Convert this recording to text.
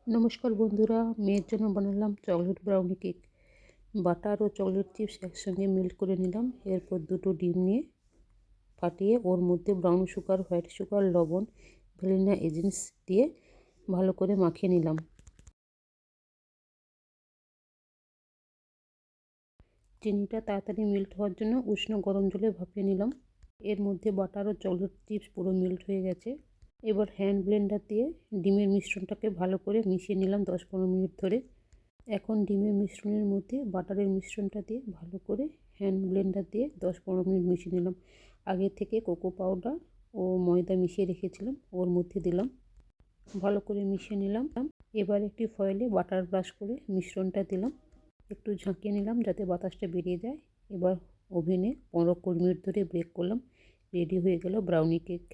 নমস্কার বন্ধুরা, মেয়ের জন্য বানালাম চকলেট ব্রাউনি কেক। বাটার ও চকলেট চিপস একসঙ্গে মেল্ট করে নিলাম। এরপর দুটো ডিম নিয়ে ফাটিয়ে ওর মধ্যে ব্রাউন সুগার, হোয়াইট সুগার, লবণ, ভ্যানিলা এসেন্স দিয়ে ভালো করে মাখিয়ে নিলাম। চিনিটা তাড়াতাড়ি মেল্ট হওয়ার জন্য উষ্ণ গরম জলে ভাপিয়ে নিলাম। এর মধ্যে বাটার ও চকলেট চিপস পুরো মেল্ট হয়ে গেছে। এবার হ্যান্ড ব্লেন্ডার দিয়ে ডিমের মিশ্রণটাকে ভালো করে মিশিয়ে নিলাম 10-15 মিনিট ধরে। এখন ডিমের মিশ্রণের মধ্যে বাটারের মিশ্রণটা দিয়ে ভালো করে হ্যান্ড ব্লেন্ডার দিয়ে 10-15 মিনিট মিশিয়ে নিলাম। আগে থেকে কোকো পাউডার ও ময়দা মিশিয়ে রেখেছিলাম, ওর মধ্যে দিলাম, ভালো করে মিশিয়ে নিলাম। এবার একটি ফয়েলে বাটার ব্রাশ করে মিশ্রণটা দিলাম, একটু ঝাঁকিয়ে নিলাম যাতে বাতাসটা বেরিয়ে যায়। এবার ওভেনে 15-20 মিনিট ধরে বেক করলাম। রেডি হয়ে গেল ব্রাউনি কেক।